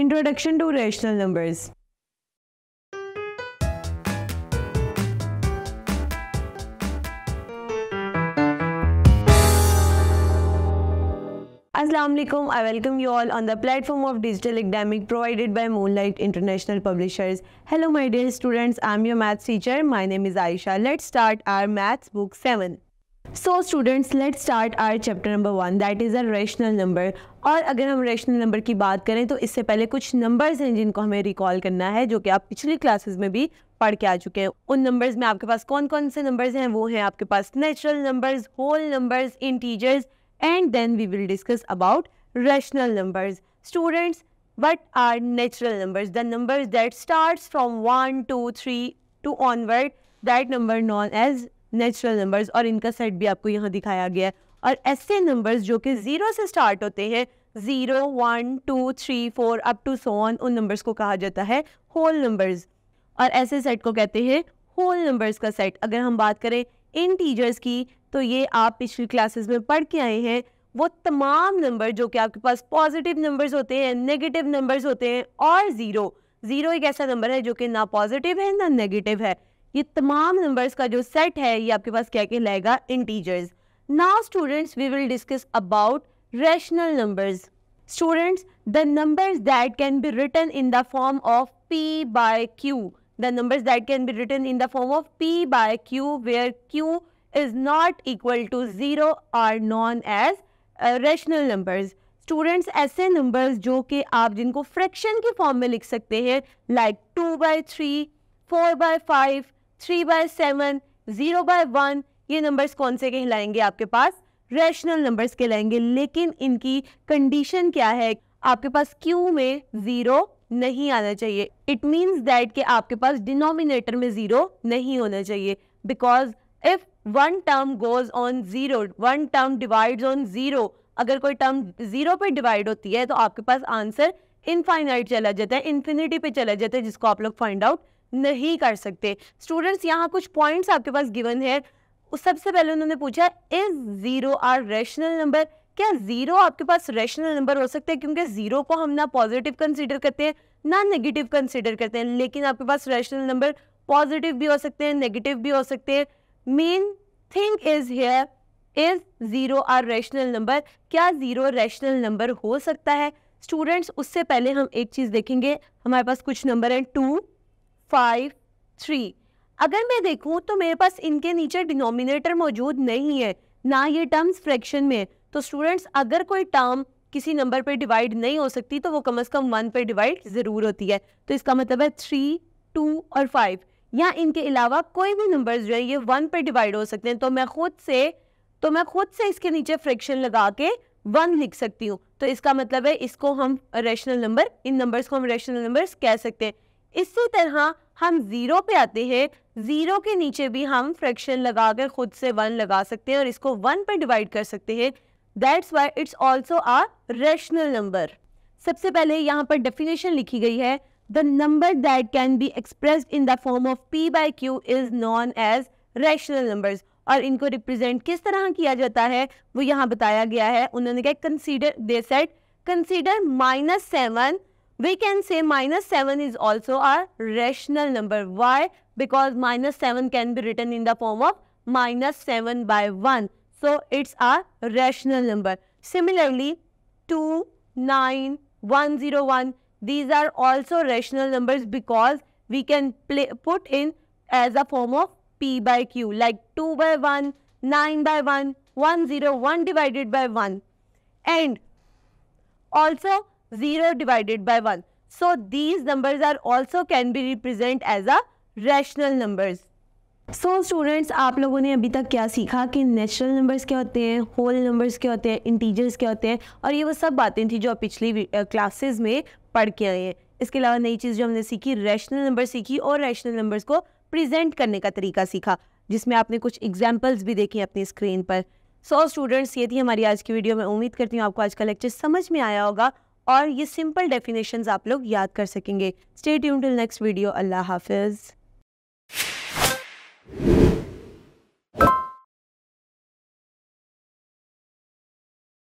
Introduction to rational numbers. Assalamu alaikum. I welcome you all on the platform of digital academic provided by Moonlight International Publishers. Hello my dear students, I am your maths teacher. My name is Aisha. Let's start our maths book 7. So students, let's start our chapter number 1, that is a rational number. और अगर हम rational number की बात करें तो इससे पहले कुछ नंबर्स हैं जिनको हमें रिकॉल करना है, जो कि आप पिछली क्लासेस में भी पढ़ के आ चुके हैं। उन नंबर्स में आपके पास कौन कौन से नंबर्स हैं? वो हैं आपके पास natural numbers, whole numbers, integers, and then we will discuss about rational numbers. Students, what are natural numbers? The numbers that starts from 1, 2, 3 to onward, that number known as natural numbers. और इनका set भी आपको यहाँ दिखाया गया है। और ऐसे नंबर्स जो कि 0 से स्टार्ट होते हैं, 0, 1, 2, 3, 4 अप टू सो ऑन, उन नंबर्स को कहा जाता है होल नंबर्स। और ऐसे सेट को कहते हैं होल नंबर्स का सेट। अगर हम बात करें इंटीजर्स की, तो ये आप पिछली क्लासेस में पढ़ के आए हैं। वो तमाम नंबर जो कि आपके पास पॉजिटिव नंबर्स होते हैं, नेगेटिव नंबर्स होते हैं, और ज़ीरो एक ऐसा नंबर है जो कि ना पॉजिटिव है ना नेगेटिव है। ये तमाम नंबर्स का जो सेट है ये आपके पास क्या कहलाएगा? Integers. Now students, we will discuss about rational numbers. Students, the numbers that can be written in the form of P by Q. The numbers that can be written in the form of P by Q, where Q is not equal to 0 are known as rational numbers. Students, ऐसे numbers जो कि आप जिनको fraction की form में लिख सकते हैं, like 2 by 3, 4 by 5, 3 by 7, 0 by 1, ये numbers कौन से कहलाएंगे? आपके पास रैशनल नंबर्स कहलाएंगे। लेकिन इनकी कंडीशन क्या है? आपके पास Q में 0 नहीं आना चाहिए। इट मीन्स दैट कि आपके पास डिनोमिनेटर में 0 नहीं होना चाहिए, because if one term goes on 0, one term divides on 0, अगर कोई टर्म 0 पे डिवाइड होती है तो आपके पास आंसर इनफाइनाइट चला जाता है, इन्फिनिटी पे चला जाता है, जिसको आप लोग फाइंड आउट नहीं कर सकते। स्टूडेंट्स, यहाँ कुछ पॉइंट्स आपके पास गिवन है। सबसे पहले उन्होंने पूछा, इज 0 आर रैशनल नंबर? क्या 0 आपके पास रैशनल नंबर हो सकते हैं? क्योंकि 0 को हम ना पॉजिटिव कंसीडर करते हैं ना नेगेटिव कंसीडर करते हैं, लेकिन आपके पास रैशनल नंबर पॉजिटिव भी हो सकते हैं, नेगेटिव भी हो सकते हैं। Main thing is here, is 0 are rational number? क्या 0 रैशनल नंबर हो सकता है? स्टूडेंट्स, उससे पहले हम एक चीज़ देखेंगे। हमारे पास कुछ नंबर हैं 2, 5, 3। अगर मैं देखूं तो मेरे पास इनके नीचे डिनोमिनेटर मौजूद नहीं है, ना ये टर्म्स फ्रैक्शन में। तो स्टूडेंट्स, अगर कोई टर्म किसी नंबर पे डिवाइड नहीं हो सकती तो वो कम से कम 1 पे डिवाइड ज़रूर होती है। तो इसका मतलब है 3, 2 और 5, या इनके अलावा कोई भी नंबर्स जो है ये 1 पे डिवाइड हो सकते हैं। तो मैं खुद से इसके नीचे फ्रैक्शन लगा के 1 लिख सकती हूँ। तो इसका मतलब है इसको हम रैशनल नंबर, इन नंबर्स को हम रैशनल नंबर्स कह सकते हैं। इसी तरह हम 0 पे आते हैं, 0 के नीचे भी हम फ्रैक्शन लगाकर खुद से 1 लगा सकते हैं और इसको 1 पे डिवाइड कर सकते हैं। That's why it's also a rational number. सबसे पहले यहाँ पर डेफिनेशन लिखी गई है, the number that can be expressed in the form of P by Q is known as rational numbers. और इनको रिप्रेजेंट किस तरह किया जाता है वो यहाँ बताया गया है। उन्होंने कहा consider, they said consider -7. We can say -7 is also a rational number. Why? Because -7 can be written in the form of -7 by 1. So it's a rational number. Similarly, 2, 9, 101, these are also rational numbers because we can put in as a form of P by Q, like 2 by 1, 9 by 1, 101 divided by 1, and also 0 divided by 1. So these numbers are also can be represented as a rational numbers. So students, आप लोगों ने अभी तक क्या सीखा कि natural numbers क्या होते हैं, होल नंबर्स क्या होते हैं, इंटीजर्स क्या होते हैं, और ये वो सब बातें थी जो आप पिछली क्लासेस में पढ़ के आए हैं। इसके अलावा नई चीज़ जो हमने सीखी, रैशनल नंबर सीखी और रैशनल नंबर्स को प्रेजेंट करने का तरीका सीखा, जिसमें आपने कुछ एग्जाम्पल्स भी देखे अपनी स्क्रीन पर। सो स्टूडेंट्स, ये थी हमारी आज की वीडियो। मैं उम्मीद करती हूँ आपको आज का लेक्चर समझ में आया होगा और ये सिंपल डेफिनेशंस आप लोग याद कर सकेंगे। Stay tuned till next video. अल्लाह हाफिज़।